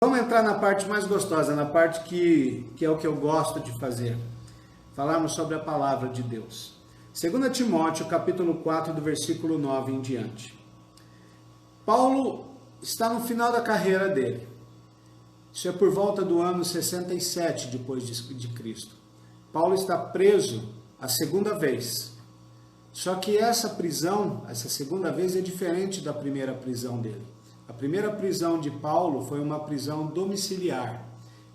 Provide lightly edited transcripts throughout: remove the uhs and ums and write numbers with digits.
Vamos entrar na parte mais gostosa, na parte que é o que eu gosto de fazer. Falarmos sobre a palavra de Deus. 2 Timóteo, capítulo 4, do versículo 9 em diante. Paulo está no final da carreira dele. Isso é por volta do ano 67 depois de Cristo. Paulo está preso a segunda vez. Só que essa prisão, essa segunda vez, é diferente da primeira prisão dele. A primeira prisão de Paulo foi uma prisão domiciliar.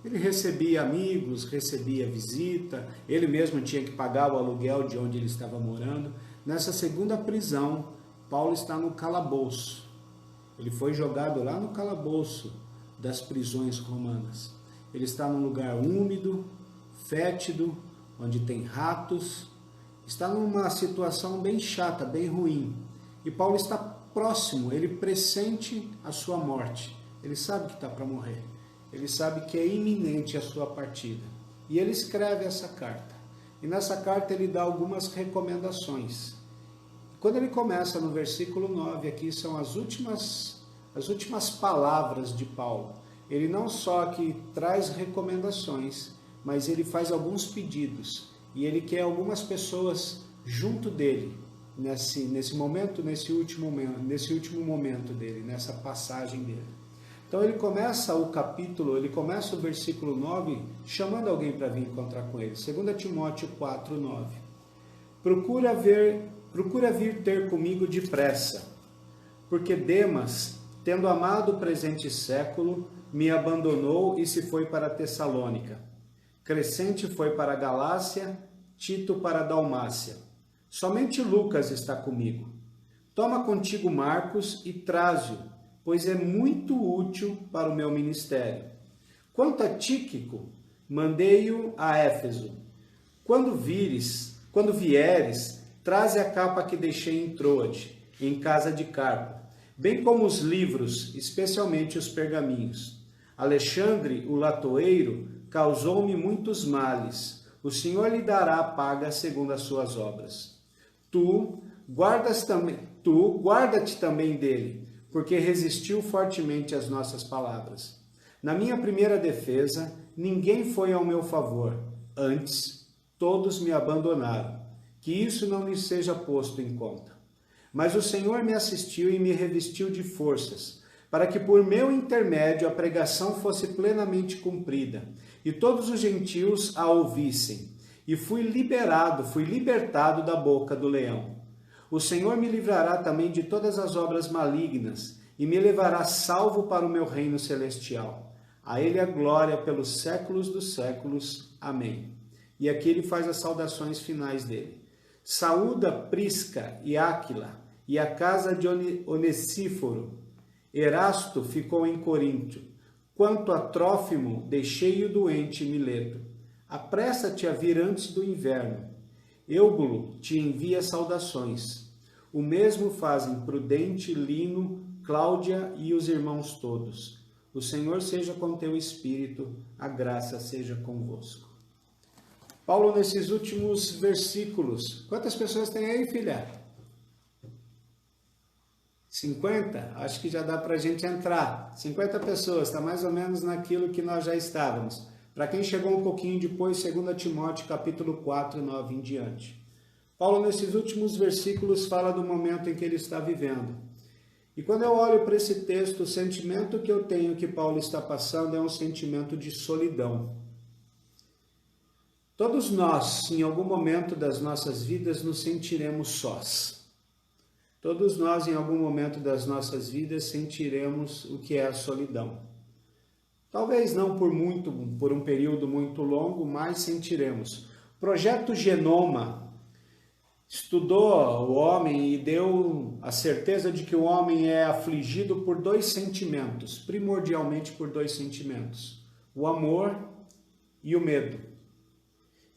Ele recebia amigos, recebia visita, ele mesmo tinha que pagar o aluguel de onde ele estava morando. Nessa segunda prisão, Paulo está no calabouço. Ele foi jogado lá no calabouço das prisões romanas. Ele está num lugar úmido, fétido, onde tem ratos. Está numa situação bem chata, bem ruim. E Paulo está próximo, ele pressente a sua morte. Ele sabe que está para morrer. Ele sabe que é iminente a sua partida. E ele escreve essa carta. E nessa carta ele dá algumas recomendações. Quando ele começa no versículo 9, aqui são as últimas palavras de Paulo. Ele não só que traz recomendações, mas ele faz alguns pedidos. E ele quer algumas pessoas junto dele, nesse momento, nesse último momento dele, nessa passagem dele. Então ele começa o capítulo, ele começa o versículo 9, chamando alguém para vir encontrar com ele. 2 Timóteo 4, 9. Procura vir ter comigo depressa, porque Demas, tendo amado o presente século, me abandonou e se foi para Tessalônica. Crescente foi para a Galácia, Tito para a Dalmácia. Somente Lucas está comigo. Toma contigo Marcos e traze-o, pois é muito útil para o meu ministério. Quanto a Tíquico, mandei-o a Éfeso. Quando vieres, traze a capa que deixei em Troade, em casa de Carpo, bem como os livros, especialmente os pergaminhos. Alexandre, o latoeiro, causou-me muitos males. O Senhor lhe dará a paga segundo as suas obras. Tu guarda-te também dele, porque resistiu fortemente às nossas palavras. Na minha primeira defesa, ninguém foi ao meu favor. Antes, todos me abandonaram. Que isso não lhes seja posto em conta. Mas o Senhor me assistiu e me revestiu de forças, para que por meu intermédio a pregação fosse plenamente cumprida, e todos os gentios a ouvissem. E fui libertado da boca do leão. O Senhor me livrará também de todas as obras malignas, e me levará salvo para o meu reino celestial. A ele a glória pelos séculos dos séculos. Amém. E aqui ele faz as saudações finais dele. Saúda Prisca e Áquila, e a casa de Onesíforo. Erasto ficou em Corinto. Quanto a Trófimo, deixei-o doente em Mileto. Apressa-te a vir antes do inverno. Eubulo te envia saudações. O mesmo fazem Prudente, Lino, Cláudia e os irmãos todos. O Senhor seja com teu espírito, a graça seja convosco. Paulo, nesses últimos versículos, quantas pessoas tem aí, filha? 50? Acho que já dá para a gente entrar. 50 pessoas, está mais ou menos naquilo que nós já estávamos. Para quem chegou um pouquinho depois, 2 Timóteo, capítulo 4, 9 em diante. Paulo, nesses últimos versículos, fala do momento em que ele está vivendo. E quando eu olho para esse texto, o sentimento que eu tenho que Paulo está passando é um sentimento de solidão. Todos nós, em algum momento das nossas vidas, nos sentiremos sós. Todos nós, em algum momento das nossas vidas, sentiremos o que é a solidão. Talvez não por um período muito longo, mas sentiremos. O Projeto Genoma estudou o homem e deu a certeza de que o homem é afligido por dois sentimentos, primordialmente por dois sentimentos: o amor e o medo.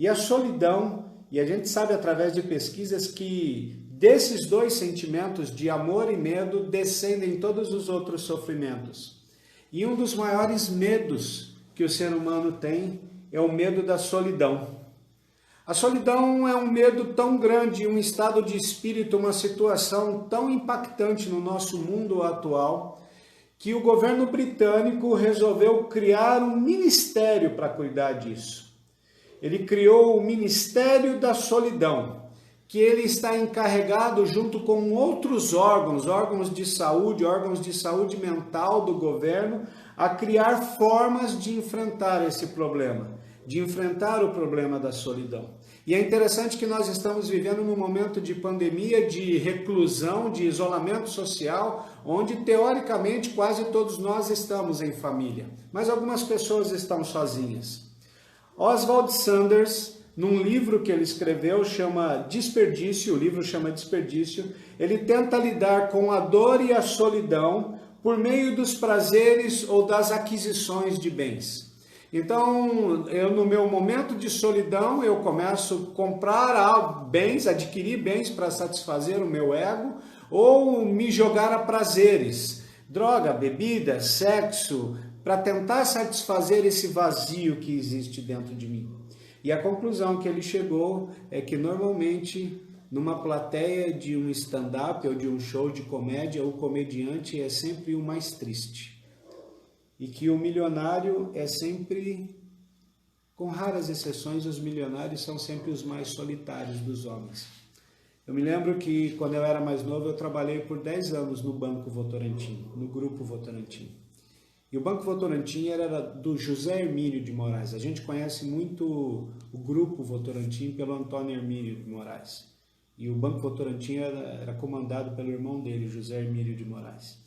E a solidão, e a gente sabe através de pesquisas que desses dois sentimentos, de amor e medo, descendem todos os outros sofrimentos. E um dos maiores medos que o ser humano tem é o medo da solidão. A solidão é um medo tão grande, um estado de espírito, uma situação tão impactante no nosso mundo atual, que o governo britânico resolveu criar um ministério para cuidar disso. Ele criou o Ministério da Solidão, que ele está encarregado junto com outros órgãos de saúde mental do governo, a criar formas de enfrentar esse problema, de enfrentar o problema da solidão. E é interessante que nós estamos vivendo num momento de pandemia, de reclusão, de isolamento social, onde teoricamente quase todos nós estamos em família, mas algumas pessoas estão sozinhas. Oswald Sanders, num livro que ele escreveu, chama Desperdício, o livro chama Desperdício, ele tenta lidar com a dor e a solidão por meio dos prazeres ou das aquisições de bens. Então, eu no meu momento de solidão, eu começo a comprar bens, adquirir bens para satisfazer o meu ego, ou me jogar a prazeres, droga, bebida, sexo, para tentar satisfazer esse vazio que existe dentro de mim. E a conclusão que ele chegou é que normalmente numa plateia de um stand-up ou de um show de comédia, o comediante é sempre o mais triste. E que o milionário é sempre, com raras exceções, os milionários são sempre os mais solitários dos homens. Eu me lembro que quando eu era mais novo, eu trabalhei por 10 anos no Banco Votorantim, no Grupo Votorantim. E o Banco Votorantim era do José Hermínio de Moraes. A gente conhece muito o Grupo Votorantim pelo Antônio Hermínio de Moraes. E o Banco Votorantim era comandado pelo irmão dele, José Hermínio de Moraes.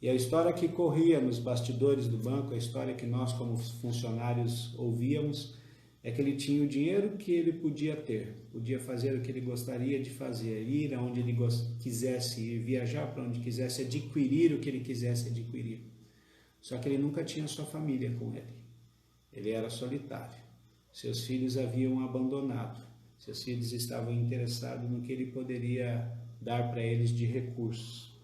E a história que corria nos bastidores do banco, a história que nós como funcionários ouvíamos, é que ele tinha o dinheiro que ele podia ter, podia fazer o que ele gostaria de fazer, ir aonde ele quisesse ir, viajar para onde quisesse, adquirir o que ele quisesse adquirir. Só que ele nunca tinha sua família com ele. Ele era solitário. Seus filhos haviam abandonado. Seus filhos estavam interessados no que ele poderia dar para eles de recursos.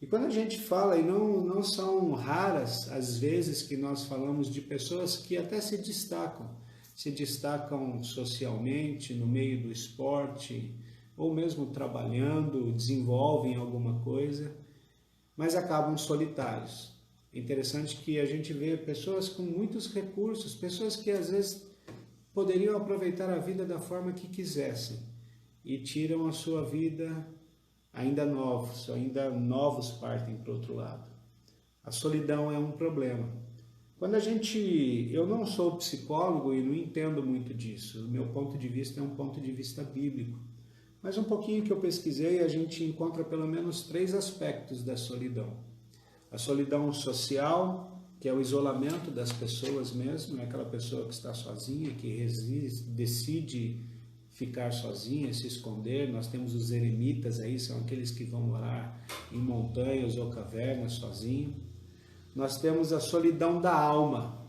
E quando a gente fala, e não são raras as vezes que nós falamos de pessoas que até se destacam socialmente, no meio do esporte, ou mesmo trabalhando, desenvolvem alguma coisa, mas acabam solitários. É interessante que a gente vê pessoas com muitos recursos, pessoas que às vezes poderiam aproveitar a vida da forma que quisessem e tiram a sua vida ainda novos partem para o outro lado. A solidão é um problema. Eu não sou psicólogo e não entendo muito disso, o meu ponto de vista é um ponto de vista bíblico, mas um pouquinho que eu pesquisei, a gente encontra pelo menos 3 aspectos da solidão. A solidão social, que é o isolamento das pessoas mesmo, é aquela pessoa que está sozinha, que decide ficar sozinha, se esconder. Nós temos os eremitas aí, são aqueles que vão morar em montanhas ou cavernas sozinho. Nós temos a solidão da alma,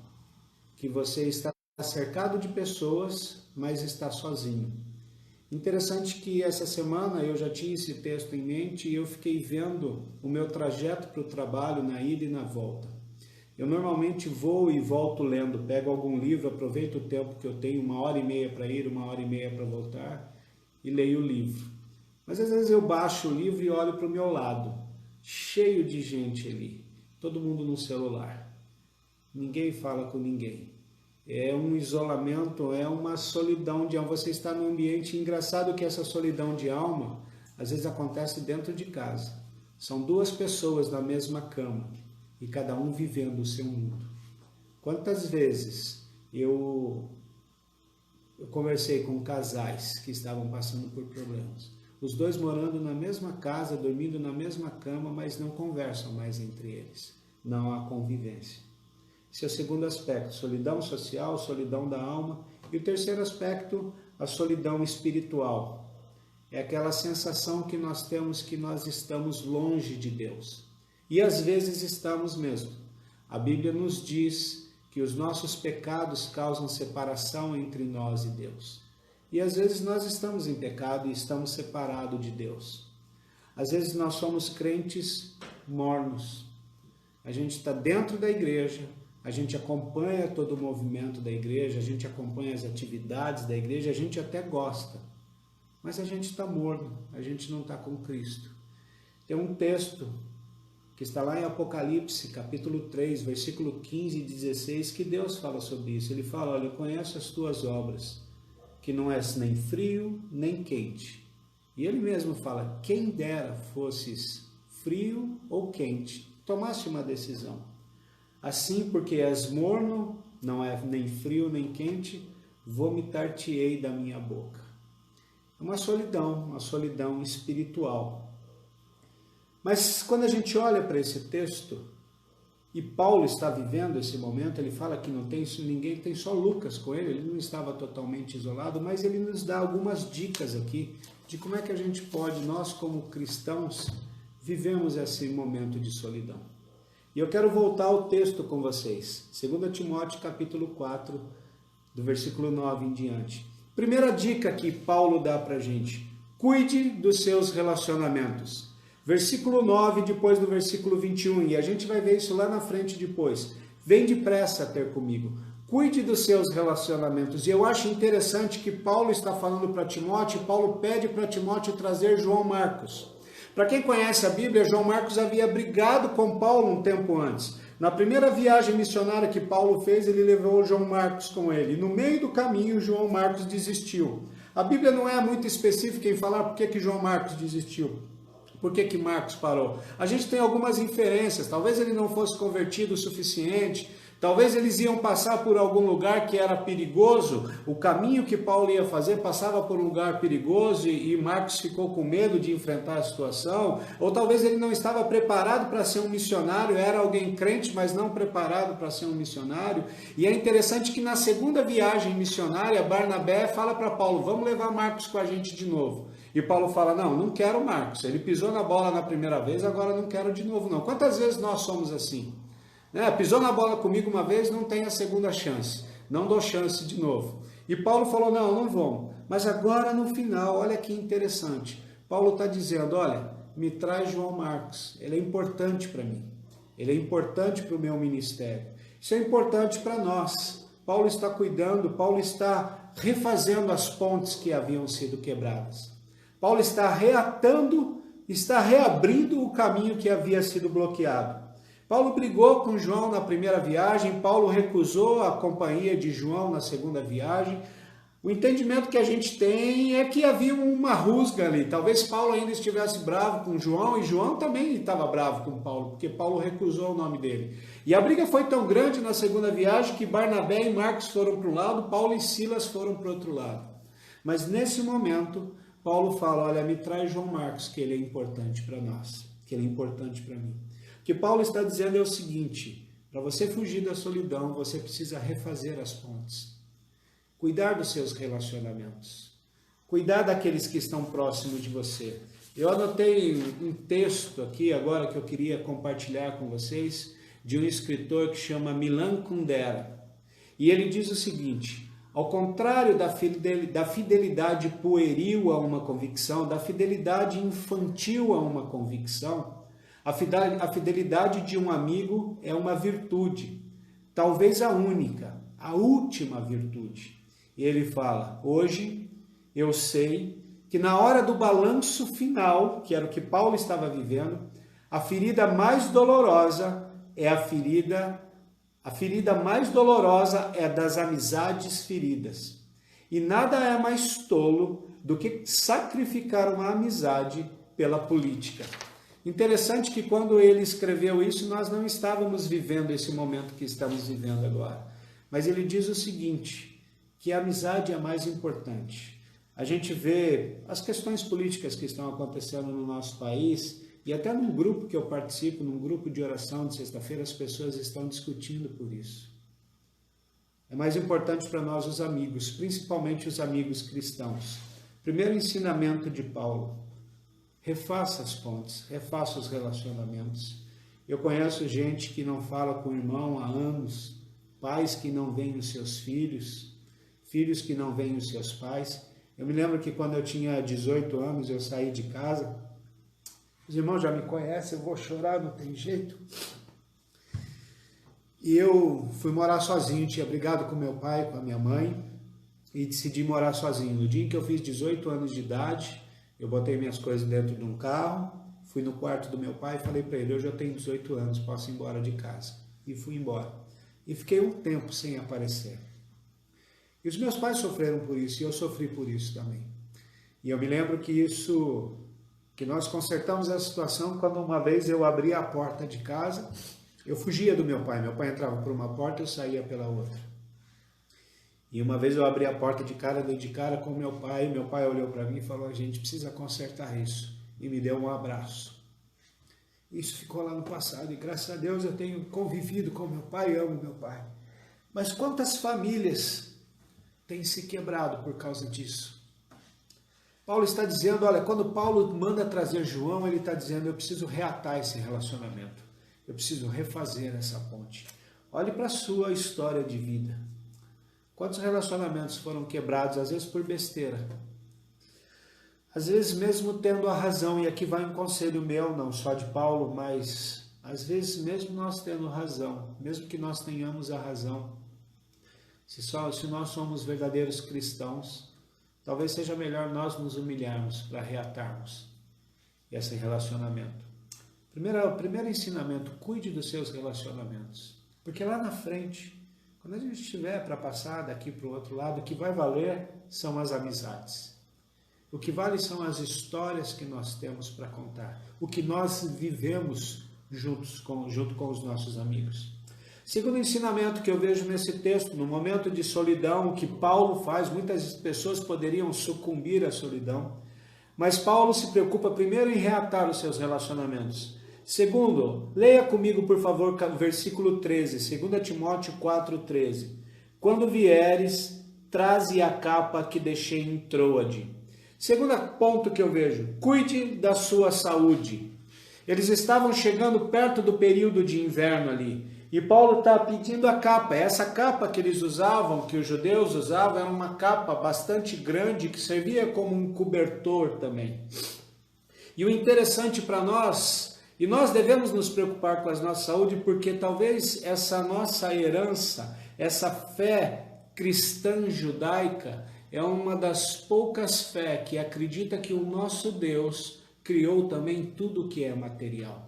que você está cercado de pessoas, mas está sozinho. Interessante que essa semana eu já tinha esse texto em mente e eu fiquei vendo o meu trajeto para o trabalho na ida e na volta. Eu normalmente vou e volto lendo, pego algum livro, aproveito o tempo que eu tenho, 1h30 para ir, 1h30 para voltar, e leio o livro. Mas às vezes eu baixo o livro e olho para o meu lado, cheio de gente ali, todo mundo no celular. Ninguém fala com ninguém. É um isolamento, é uma solidão de alma. Você está num ambiente engraçado que essa solidão de alma, às vezes acontece dentro de casa. São 2 pessoas na mesma cama e cada um vivendo o seu mundo. Quantas vezes eu conversei com casais que estavam passando por problemas. Os 2 morando na mesma casa, dormindo na mesma cama, mas não conversam mais entre eles. Não há convivência. Esse é o segundo aspecto, solidão social, solidão da alma. E o terceiro aspecto, a solidão espiritual. É aquela sensação que nós temos que nós estamos longe de Deus. E às vezes estamos mesmo. A Bíblia nos diz que os nossos pecados causam separação entre nós e Deus. E às vezes nós estamos em pecado e estamos separados de Deus. Às vezes nós somos crentes mornos. A gente está dentro da igreja, a gente acompanha todo o movimento da igreja, a gente acompanha as atividades da igreja, a gente até gosta. Mas a gente está morno, a gente não está com Cristo. Tem um texto que está lá em Apocalipse, capítulo 3, versículo 15 e 16, que Deus fala sobre isso. Ele fala, olha, eu conheço as tuas obras, que não és nem frio, nem quente. E ele mesmo fala, quem dera fosses frio ou quente, tomaste uma decisão. Assim, porque és morno, não é nem frio nem quente, vomitar-te-ei da minha boca. É uma solidão espiritual. Mas quando a gente olha para esse texto, e Paulo está vivendo esse momento, ele fala que não tem ninguém, tem só Lucas com ele não estava totalmente isolado, mas ele nos dá algumas dicas aqui de como é que a gente pode, nós como cristãos, vivemos esse momento de solidão. E eu quero voltar ao texto com vocês, 2 Timóteo capítulo 4, do versículo 9 em diante. Primeira dica que Paulo dá para a gente, cuide dos seus relacionamentos. Versículo 9, depois do versículo 21, e a gente vai ver isso lá na frente depois. Vem depressa ter comigo. Cuide dos seus relacionamentos. E eu acho interessante que Paulo está falando para Timóteo, Paulo pede para Timóteo trazer João Marcos. Para quem conhece a Bíblia, João Marcos havia brigado com Paulo um tempo antes. Na primeira viagem missionária que Paulo fez, ele levou João Marcos com ele. No meio do caminho, João Marcos desistiu. A Bíblia não é muito específica em falar por que João Marcos desistiu. Por que Marcos parou? A gente tem algumas inferências, talvez ele não fosse convertido o suficiente, talvez eles iam passar por algum lugar que era perigoso, o caminho que Paulo ia fazer passava por um lugar perigoso e Marcos ficou com medo de enfrentar a situação, ou talvez ele não estava preparado para ser um missionário, era alguém crente, mas não preparado para ser um missionário. E é interessante que na segunda viagem missionária, Barnabé fala para Paulo, vamos levar Marcos com a gente de novo. E Paulo fala, não quero Marcos, ele pisou na bola na primeira vez, agora não quero de novo não. Quantas vezes nós somos assim? Pisou na bola comigo uma vez, não tem a segunda chance, não dou chance de novo. E Paulo falou, não vamos. Mas agora no final, olha que interessante, Paulo está dizendo, olha, me traz João Marcos, ele é importante para mim, ele é importante para o meu ministério, isso é importante para nós. Paulo está cuidando, Paulo está refazendo as pontes que haviam sido quebradas. Paulo está reatando, está reabrindo o caminho que havia sido bloqueado. Paulo brigou com João na primeira viagem, Paulo recusou a companhia de João na segunda viagem. O entendimento que a gente tem é que havia uma rusga ali. Talvez Paulo ainda estivesse bravo com João e João também estava bravo com Paulo, porque Paulo recusou o nome dele. E a briga foi tão grande na segunda viagem que Barnabé e Marcos foram para um lado, Paulo e Silas foram para o outro lado. Mas nesse momento, Paulo fala, olha, me traz João Marcos, que ele é importante para nós, que ele é importante para mim. O que Paulo está dizendo é o seguinte, para você fugir da solidão, você precisa refazer as pontes. Cuidar dos seus relacionamentos. Cuidar daqueles que estão próximos de você. Eu anotei um texto aqui agora que eu queria compartilhar com vocês, de um escritor que chama Milan Kundera. E ele diz o seguinte, ao contrário da fidelidade pueril a uma convicção, da fidelidade infantil a uma convicção, a fidelidade de um amigo é uma virtude, talvez a única, a última virtude. E ele fala, hoje eu sei que na hora do balanço final, que era o que Paulo estava vivendo, a ferida mais dolorosa é a ferida mais dolorosa é das amizades feridas. E nada é mais tolo do que sacrificar uma amizade pela política. Interessante que quando ele escreveu isso, nós não estávamos vivendo esse momento que estamos vivendo agora. Mas ele diz o seguinte, que a amizade é a mais importante. A gente vê as questões políticas que estão acontecendo no nosso país, e até num grupo que eu participo, num grupo de oração de sexta-feira, as pessoas estão discutindo por isso. É mais importante para nós os amigos, principalmente os amigos cristãos. Primeiro ensinamento de Paulo, refaça as pontes, refaça os relacionamentos. Eu conheço gente que não fala com o irmão há anos, pais que não veem os seus filhos, filhos que não veem os seus pais. Eu me lembro que quando eu tinha 18 anos, eu saí de casa. Os irmãos já me conhecem, eu vou chorar, não tem jeito. E eu fui morar sozinho, tinha brigado com meu pai, com a minha mãe, e decidi morar sozinho. No dia em que eu fiz 18 anos de idade, eu botei minhas coisas dentro de um carro, Fui no quarto do meu pai e falei para ele, eu já tenho 18 anos, posso ir embora de casa. E fui embora. E fiquei um tempo sem aparecer. E os meus pais sofreram por isso, e eu sofri por isso também. E eu me lembro que nós consertamos essa situação quando uma vez eu abri a porta de casa, eu fugia do meu pai entrava por uma porta, eu saía pela outra. E uma vez eu abri a porta de cara, dei de cara com meu pai olhou para mim e falou, a gente precisa consertar isso, e me deu um abraço. Isso ficou lá no passado, e graças a Deus eu tenho convivido com meu pai, amo meu pai. Mas quantas famílias têm se quebrado por causa disso? Paulo está dizendo, olha, quando Paulo manda trazer João, ele está dizendo, eu preciso reatar esse relacionamento. Eu preciso refazer essa ponte. Olhe para a sua história de vida. Quantos relacionamentos foram quebrados, às vezes por besteira? Às vezes mesmo tendo a razão, e aqui vai um conselho meu, não só de Paulo, mas às vezes mesmo nós tendo razão, mesmo que nós tenhamos a razão, se nós somos verdadeiros cristãos, talvez seja melhor nós nos humilharmos para reatarmos esse relacionamento. Primeiro ensinamento, cuide dos seus relacionamentos. Porque lá na frente, quando a gente estiver para passar daqui para o outro lado, o que vai valer são as amizades. O que vale são as histórias que nós temos para contar. O que nós vivemos junto com os nossos amigos. Segundo ensinamento que eu vejo nesse texto, no momento de solidão que Paulo faz, muitas pessoas poderiam sucumbir à solidão, mas Paulo se preocupa primeiro em reatar os seus relacionamentos. Segundo, leia comigo por favor o versículo 13, 2 Timóteo 4,13. Quando vieres, traze a capa que deixei em Troade. Segundo ponto que eu vejo, cuide da sua saúde. Eles estavam chegando perto do período de inverno ali. E Paulo está pedindo a capa. Essa capa que eles usavam, que os judeus usavam, era uma capa bastante grande que servia como um cobertor também. E o interessante para nós, e nós devemos nos preocupar com a nossa saúde, porque talvez essa nossa herança, essa fé cristã judaica, é uma das poucas fé que acredita que o nosso Deus criou também tudo que é material.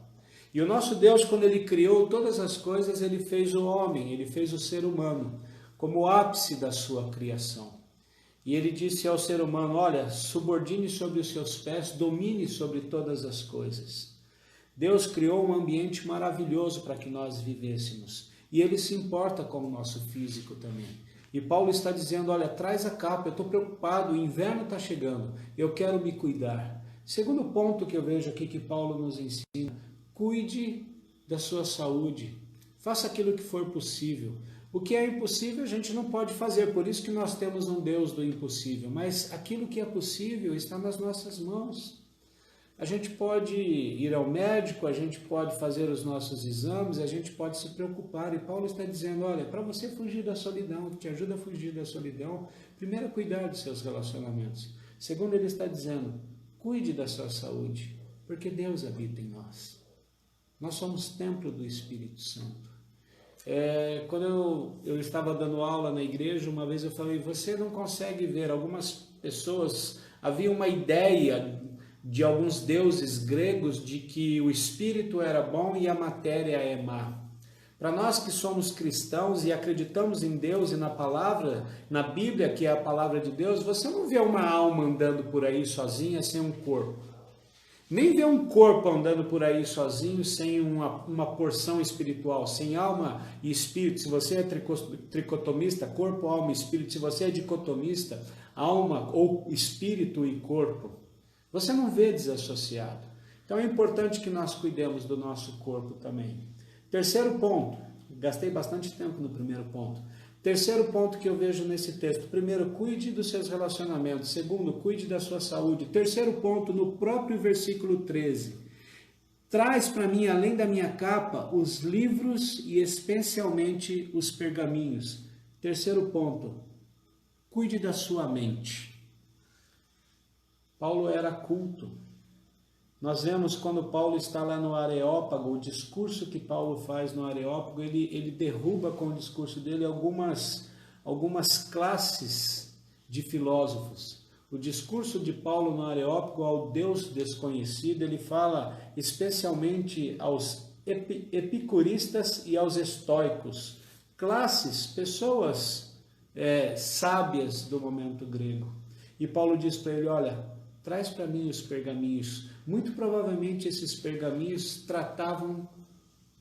E o nosso Deus, quando Ele criou todas as coisas, Ele fez o homem, Ele fez o ser humano, como o ápice da sua criação. E Ele disse ao ser humano, olha, subordine sobre os seus pés, domine sobre todas as coisas. Deus criou um ambiente maravilhoso para que nós vivêssemos. E Ele se importa com o nosso físico também. E Paulo está dizendo, olha, traz a capa, eu estou preocupado, o inverno está chegando, eu quero me cuidar. Segundo ponto que eu vejo aqui que Paulo nos ensina, cuide da sua saúde, faça aquilo que for possível. O que é impossível a gente não pode fazer, por isso que nós temos um Deus do impossível, mas aquilo que é possível está nas nossas mãos. A gente pode ir ao médico, a gente pode fazer os nossos exames, a gente pode se preocupar. E Paulo está dizendo, olha, para você fugir da solidão, o que te ajuda a fugir da solidão, primeiro é cuidar dos seus relacionamentos. Segundo, ele está dizendo, cuide da sua saúde, porque Deus habita em nós. Nós somos templo do Espírito Santo. Quando eu estava dando aula na igreja, uma vez eu falei, você não consegue ver, algumas pessoas, havia uma ideia de alguns deuses gregos de que o espírito era bom e a matéria é má. Para nós que somos cristãos e acreditamos em Deus e na palavra, na Bíblia, que é a palavra de Deus, você não vê uma alma andando por aí sozinha sem um corpo. Nem vê um corpo andando por aí sozinho sem uma porção espiritual, sem alma e espírito. Se você é tricotomista, corpo, alma e espírito. Se você é dicotomista, alma ou espírito e corpo. Você não vê desassociado. Então é importante que nós cuidemos do nosso corpo também. Terceiro ponto, gastei bastante tempo no primeiro ponto. Terceiro ponto que eu vejo nesse texto. Primeiro, cuide dos seus relacionamentos. Segundo, cuide da sua saúde. Terceiro ponto, no próprio versículo 13. Traz para mim, além da minha capa, os livros e especialmente os pergaminhos. Terceiro ponto, cuide da sua mente. Paulo era culto. Nós vemos quando Paulo está lá no Areópago, o discurso que Paulo faz no Areópago, ele derruba com o discurso dele algumas classes de filósofos. O discurso de Paulo no Areópago ao Deus desconhecido, ele fala especialmente aos epicuristas e aos estoicos, classes, pessoas sábias do momento grego. E Paulo diz para ele, olha, traz para mim os pergaminhos. Muito provavelmente esses pergaminhos tratavam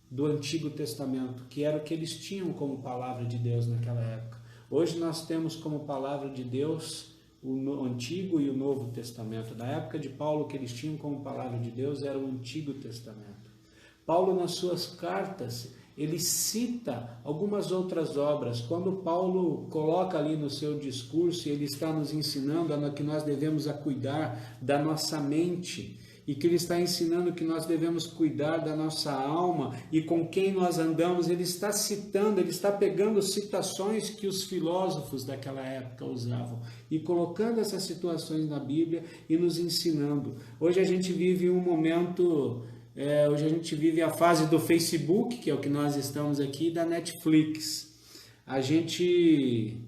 do Antigo Testamento, que era o que eles tinham como palavra de Deus naquela época. Hoje nós temos como palavra de Deus o Antigo e o Novo Testamento. Na época de Paulo, o que eles tinham como palavra de Deus era o Antigo Testamento. Paulo, nas suas cartas, ele cita algumas outras obras. Quando Paulo coloca ali no seu discurso, ele está nos ensinando que nós devemos cuidar da nossa mente, e que ele está ensinando que nós devemos cuidar da nossa alma e com quem nós andamos. Ele está citando, ele está pegando citações que os filósofos daquela época usavam e colocando essas situações na Bíblia e nos ensinando. Hoje a gente vive um momento, hoje a gente vive a fase do Facebook, que é o que nós estamos aqui, da Netflix. A gente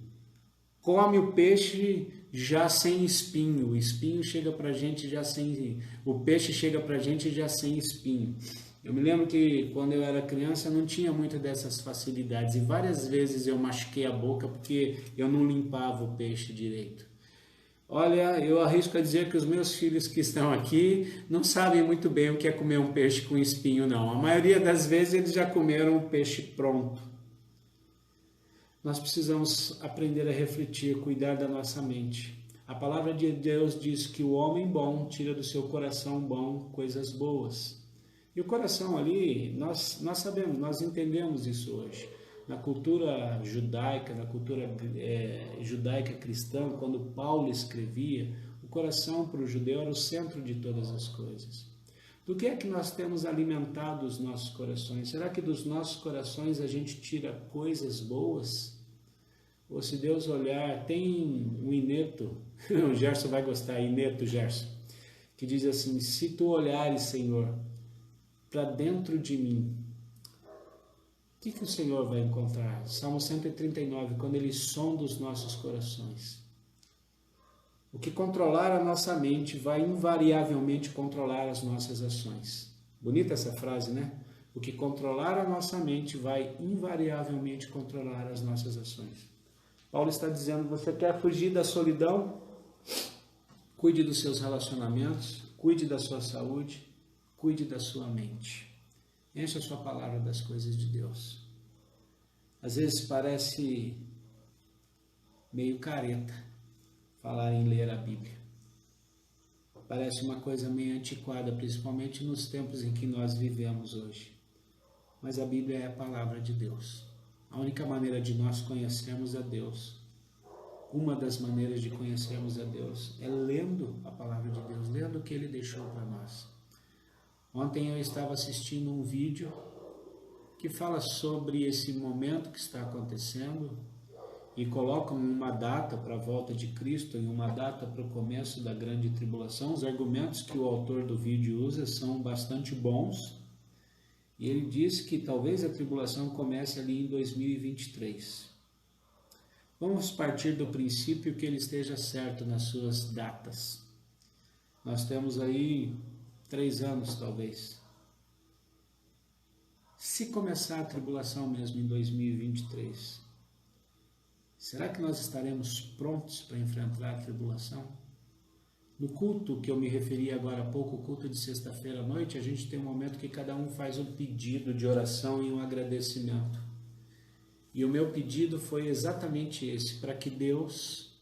come o peixe já sem espinho, o espinho chega pra gente já sem, o peixe chega pra gente já sem espinho. Eu me lembro que quando eu era criança não tinha muito dessas facilidades e várias vezes eu machuquei a boca porque eu não limpava o peixe direito. Olha, eu arrisco a dizer que os meus filhos que estão aqui não sabem muito bem o que é comer um peixe com espinho, não. A maioria das vezes eles já comeram o peixe pronto. Nós precisamos aprender a refletir, cuidar da nossa mente. A palavra de Deus diz que o homem bom tira do seu coração bom coisas boas. E o coração ali, nós sabemos, nós entendemos isso hoje. Na cultura judaica, na cultura judaica cristã, quando Paulo escrevia, o coração para o judeu era o centro de todas as coisas. Do que é que nós temos alimentado os nossos corações? Será que dos nossos corações a gente tira coisas boas? Ou se Deus olhar, tem um Ineto, o Gerson vai gostar, Ineto Gerson, que diz assim, se tu olhares, Senhor, para dentro de mim, o que o Senhor vai encontrar? Salmo 139, quando Ele sonda os nossos corações. O que controlar a nossa mente vai invariavelmente controlar as nossas ações. Bonita essa frase, né? O que controlar a nossa mente vai invariavelmente controlar as nossas ações. Paulo está dizendo, você quer fugir da solidão? Cuide dos seus relacionamentos, cuide da sua saúde, cuide da sua mente. Encha a sua palavra das coisas de Deus. Às vezes parece meio careta falar em ler a Bíblia. Parece uma coisa meio antiquada, principalmente nos tempos em que nós vivemos hoje. Mas a Bíblia é a palavra de Deus. A única maneira de nós conhecermos a Deus, uma das maneiras de conhecermos a Deus, é lendo a palavra de Deus, lendo o que Ele deixou para nós. Ontem eu estava assistindo um vídeo que fala sobre esse momento que está acontecendo, e colocam uma data para a volta de Cristo e uma data para o começo da grande tribulação. Os argumentos que o autor do vídeo usa são bastante bons, e ele diz que talvez a tribulação comece ali em 2023. Vamos partir do princípio que ele esteja certo nas suas datas. Nós temos aí 3 anos talvez. Se começar a tribulação mesmo em 2023, será que nós estaremos prontos para enfrentar a tribulação? No culto que eu me referi agora há pouco, o culto de sexta-feira à noite, a gente tem um momento que cada um faz um pedido de oração e um agradecimento. E o meu pedido foi exatamente esse, para que Deus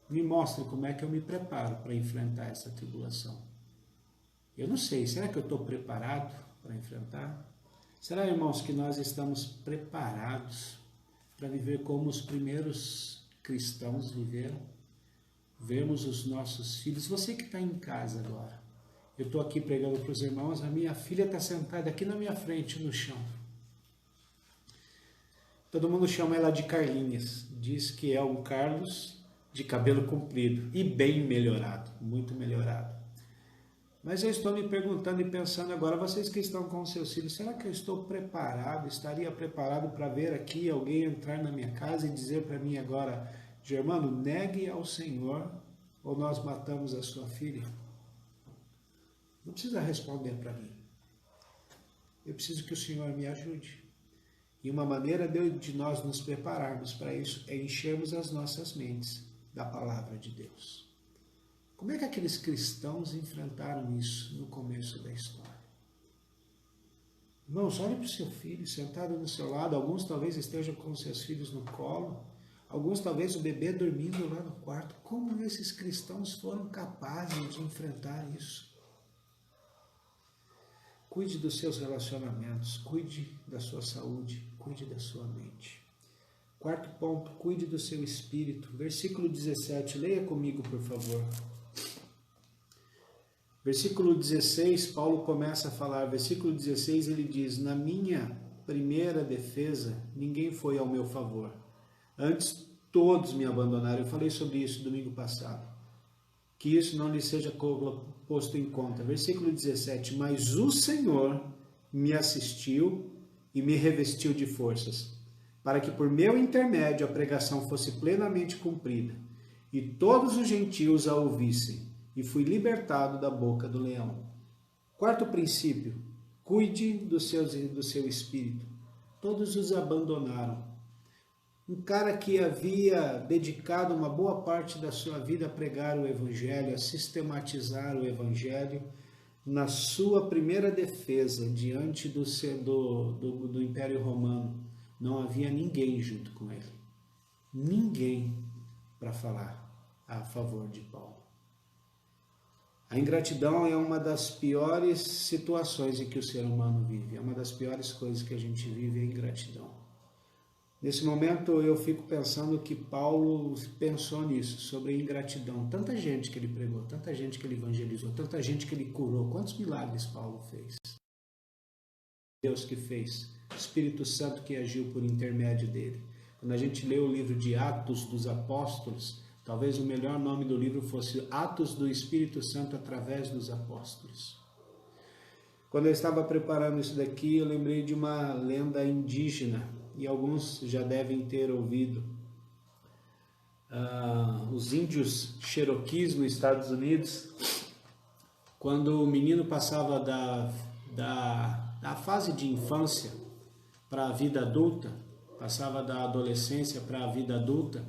me mostre como é que eu me preparo para enfrentar essa tribulação. Eu não sei, será que eu estou preparado para enfrentar? Será, irmãos, que nós estamos preparados para viver como os primeiros cristãos viveram? Vermos os nossos filhos. Você que está em casa agora, eu estou aqui pregando para os irmãos, a minha filha está sentada aqui na minha frente no chão. Todo mundo chama ela de Carlinhas, diz que é um Carlos de cabelo comprido e bem melhorado, muito melhorado. Mas eu estou me perguntando e pensando agora, vocês que estão com seus filhos, será que eu estou preparado, estaria preparado para ver aqui alguém entrar na minha casa e dizer para mim agora, Germano, negue ao Senhor ou nós matamos a sua filha? Não precisa responder para mim. Eu preciso que o Senhor me ajude. E uma maneira de nós nos prepararmos para isso é enchermos as nossas mentes da palavra de Deus. Como é que aqueles cristãos enfrentaram isso no começo da história? Irmãos, olhe para o seu filho sentado do seu lado. Alguns talvez estejam com seus filhos no colo. Alguns talvez o bebê dormindo lá no quarto. Como esses cristãos foram capazes de enfrentar isso? Cuide dos seus relacionamentos, cuide da sua saúde, cuide da sua mente. Quarto ponto, cuide do seu espírito. Versículo 17, leia comigo, por favor. Versículo 16, Paulo começa a falar. Versículo 16, ele diz: na minha primeira defesa, ninguém foi ao meu favor. Antes, todos me abandonaram. Eu falei sobre isso domingo passado. Que isso não lhe seja posto em conta. Versículo 17, mas o Senhor me assistiu e me revestiu de forças, para que por meu intermédio a pregação fosse plenamente cumprida, e todos os gentios a ouvissem, e fui libertado da boca do leão. Quarto princípio, cuide do seu espírito. Todos os abandonaram. Um cara que havia dedicado uma boa parte da sua vida a pregar o Evangelho, a sistematizar o Evangelho, na sua primeira defesa diante do Império Romano, não havia ninguém junto com ele. Ninguém para falar a favor de Paulo. A ingratidão é uma das piores situações em que o ser humano vive. É uma das piores coisas que a gente vive, é a ingratidão. Nesse momento eu fico pensando que Paulo pensou nisso, sobre a ingratidão. Tanta gente que ele pregou, tanta gente que ele evangelizou, tanta gente que ele curou. Quantos milagres Paulo fez? Deus que fez, o Espírito Santo que agiu por intermédio dele. Quando a gente lê o livro de Atos dos Apóstolos, talvez o melhor nome do livro fosse Atos do Espírito Santo através dos Apóstolos. Quando eu estava preparando isso daqui, eu lembrei de uma lenda indígena, e alguns já devem ter ouvido. Os índios Cherokees nos Estados Unidos, quando o menino passava da fase de infância para a vida adulta, passava da adolescência para a vida adulta,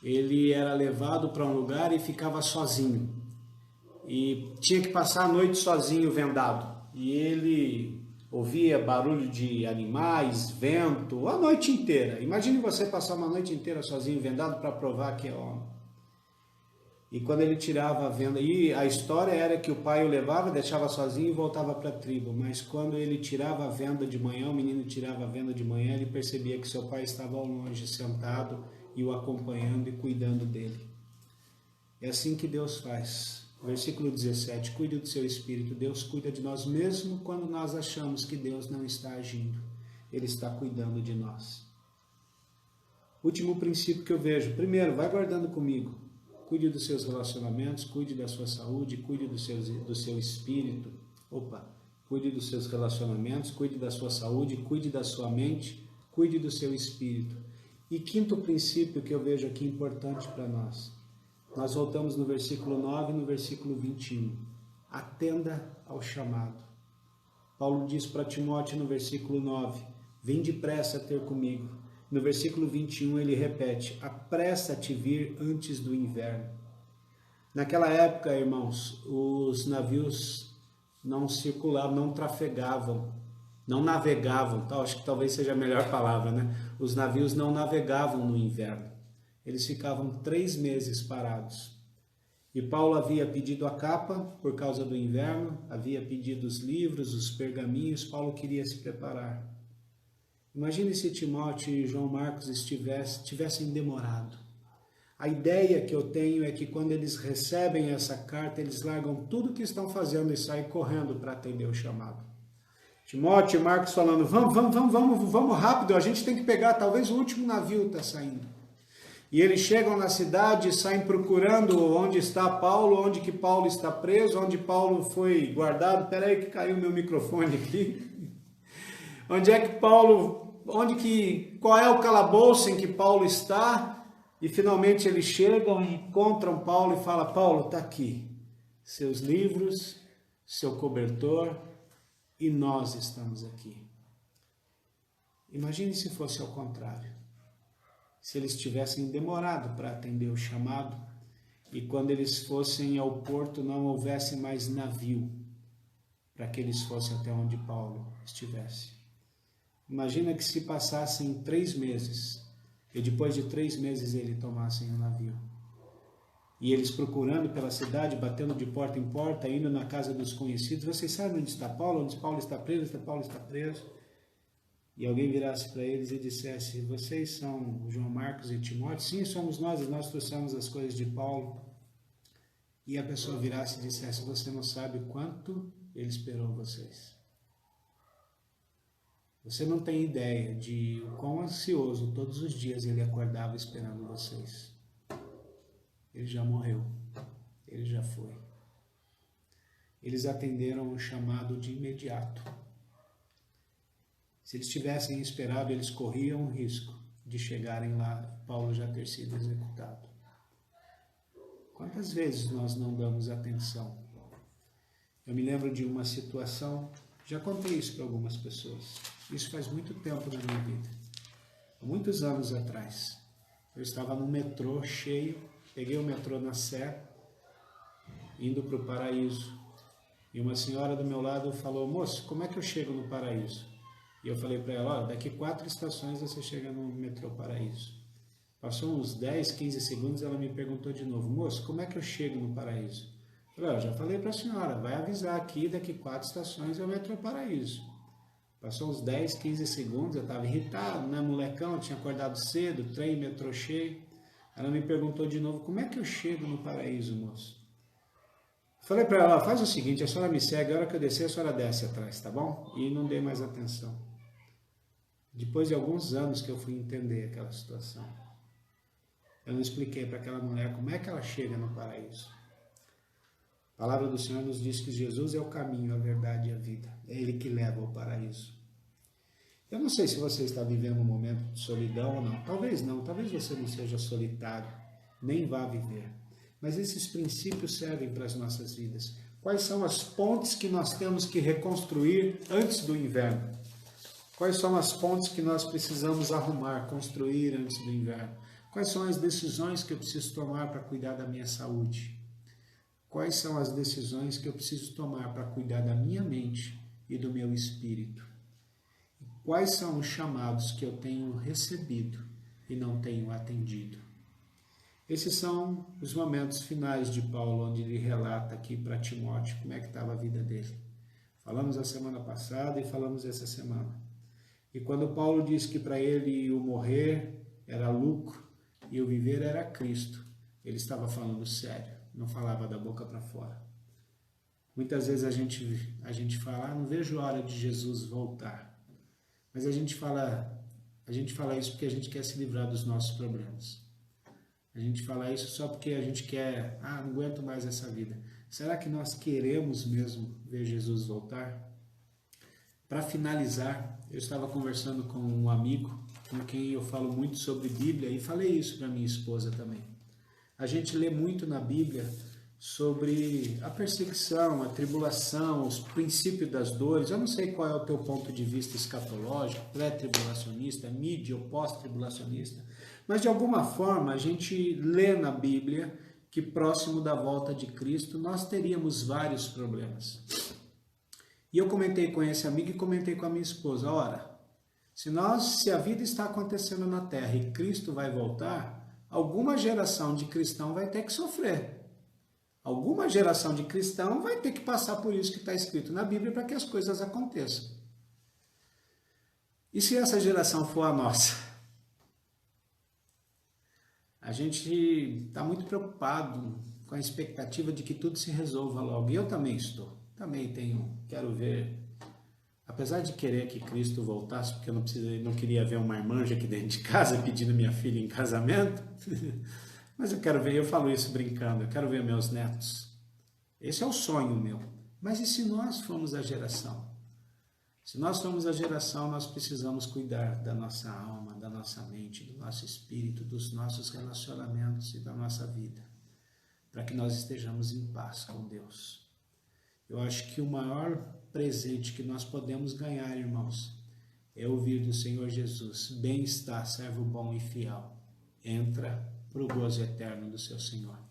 ele era levado para um lugar e ficava sozinho. E tinha que passar a noite sozinho, vendado. E ele ouvia barulho de animais, vento, a noite inteira. Imagine você passar uma noite inteira sozinho, vendado, para provar que é homem. E quando ele tirava a venda, e a história era que o pai o levava, deixava sozinho e voltava para a tribo. Mas quando ele tirava a venda de manhã, o menino tirava a venda de manhã, ele percebia que seu pai estava ao longe, sentado e o acompanhando e cuidando dele. É assim que Deus faz. Versículo 17, cuide do seu espírito. Deus cuida de nós mesmo quando nós achamos que Deus não está agindo. Ele está cuidando de nós. Último princípio que eu vejo. Primeiro, vai guardando comigo. Cuide dos seus relacionamentos, cuide da sua saúde, cuide do seu espírito. Cuide dos seus relacionamentos, cuide da sua saúde, cuide da sua mente, cuide do seu espírito. E quinto princípio que eu vejo aqui importante para nós. Nós voltamos no versículo 9 e no versículo 21. Atenda ao chamado. Paulo diz para Timóteo no versículo 9, vem depressa ter comigo. No versículo 21 ele repete, apressa-te vir antes do inverno. Naquela época, irmãos, os navios não circulavam, não trafegavam, não navegavam, acho que talvez seja a melhor palavra, né? Os navios não navegavam no inverno. Eles ficavam 3 meses parados. E Paulo havia pedido a capa por causa do inverno, havia pedido os livros, os pergaminhos, Paulo queria se preparar. Imagine se Timóteo e João Marcos tivessem demorado. A ideia que eu tenho é que quando eles recebem essa carta, eles largam tudo o que estão fazendo e saem correndo para atender o chamado. Timóteo e Marcos falando, vamos rápido, a gente tem que pegar, talvez o último navio está saindo. E eles chegam na cidade e saem procurando onde está Paulo, onde que Paulo está preso, onde Paulo foi guardado. Espera aí que caiu meu microfone aqui. Onde é que Paulo, qual é o calabouço em que Paulo está? E finalmente eles chegam e encontram Paulo e falam: Paulo, está aqui, seus livros, seu cobertor, e nós estamos aqui. Imagine se fosse ao contrário. Se eles tivessem demorado para atender o chamado e quando eles fossem ao porto não houvesse mais navio para que eles fossem até onde Paulo estivesse. Imagina que se passassem 3 meses e depois de 3 meses eles tomassem o navio. E eles procurando pela cidade, batendo de porta em porta, indo na casa dos conhecidos. Vocês sabem onde está Paulo? Onde Paulo está preso? Onde Paulo está preso? E alguém virasse para eles e dissesse: vocês são João Marcos e Timóteo? Sim, somos nós trouxemos as coisas de Paulo. E a pessoa virasse e dissesse: você não sabe quanto ele esperou vocês. Você não tem ideia de o quão ansioso todos os dias ele acordava esperando vocês. Ele já morreu, ele já foi. Eles atenderam o chamado de imediato. Se eles tivessem esperado, eles corriam o risco de chegarem lá e Paulo já ter sido executado. Quantas vezes nós não damos atenção? Eu me lembro de uma situação, já contei isso para algumas pessoas. Isso faz muito tempo na minha vida. Há muitos anos atrás, eu estava no metrô cheio, peguei o metrô na Sé, indo para o Paraíso. E uma senhora do meu lado falou: moço, como é que eu chego no Paraíso? E eu falei para ela: daqui 4 estações você chega no metrô Paraíso. Passou uns 10, 15 segundos, ela me perguntou de novo: moço, como é que eu chego no Paraíso? Eu falei: eu já falei para a senhora, vai avisar aqui, daqui 4 estações é o metrô Paraíso. Passou uns 10, 15 segundos, eu estava irritado, né, molecão, tinha acordado cedo, trem, metrô cheio. Ela me perguntou de novo: como é que eu chego no Paraíso, moço? Falei para ela: faz o seguinte, a senhora me segue, a hora que eu descer, a senhora desce atrás, tá bom? E não dei mais atenção. Depois de alguns anos que eu fui entender aquela situação, eu não expliquei para aquela mulher como é que ela chega no paraíso. A palavra do Senhor nos diz que Jesus é o caminho, a verdade e a vida. É Ele que leva ao paraíso. Eu não sei se você está vivendo um momento de solidão ou não. Talvez não, talvez você não seja solitário, nem vá viver. Mas esses princípios servem para as nossas vidas. Quais são as pontes que nós temos que reconstruir antes do inverno? Quais são as pontes que nós precisamos arrumar, construir antes do inverno? Quais são as decisões que eu preciso tomar para cuidar da minha saúde? Quais são as decisões que eu preciso tomar para cuidar da minha mente e do meu espírito? Quais são os chamados que eu tenho recebido e não tenho atendido? Esses são os momentos finais de Paulo, onde ele relata aqui para Timóteo como é que estava a vida dele. Falamos a semana passada e falamos essa semana. E quando Paulo diz que para ele o morrer era lucro e o viver era Cristo, ele estava falando sério, não falava da boca para fora. Muitas vezes a gente fala: não vejo a hora de Jesus voltar. Mas a gente fala isso porque a gente quer se livrar dos nossos problemas. A gente fala isso só porque a gente quer: não aguento mais essa vida. Será que nós queremos mesmo ver Jesus voltar? Para finalizar, eu estava conversando com um amigo com quem eu falo muito sobre Bíblia e falei isso para minha esposa também. A gente lê muito na Bíblia sobre a perseguição, a tribulação, os princípios das dores. Eu não sei qual é o teu ponto de vista escatológico, pré-tribulacionista, mídia ou pós-tribulacionista, mas de alguma forma a gente lê na Bíblia que próximo da volta de Cristo nós teríamos vários problemas. E eu comentei com esse amigo e comentei com a minha esposa: ora, se a vida está acontecendo na Terra e Cristo vai voltar, alguma geração de cristão vai ter que sofrer. Alguma geração de cristão vai ter que passar por isso que está escrito na Bíblia para que as coisas aconteçam. E se essa geração for a nossa? A gente está muito preocupado com a expectativa de que tudo se resolva logo. E eu também estou. Também quero ver, apesar de querer que Cristo voltasse, porque eu não queria ver uma marmanja aqui dentro de casa pedindo minha filha em casamento, mas eu quero ver, eu falo isso brincando, eu quero ver meus netos. Esse é o sonho meu. Mas e se nós formos a geração? Se nós somos a geração, nós precisamos cuidar da nossa alma, da nossa mente, do nosso espírito, dos nossos relacionamentos e da nossa vida, para que nós estejamos em paz com Deus. Eu acho que o maior presente que nós podemos ganhar, irmãos, é ouvir do Senhor Jesus: bem está, servo bom e fiel, entra para o gozo eterno do seu Senhor.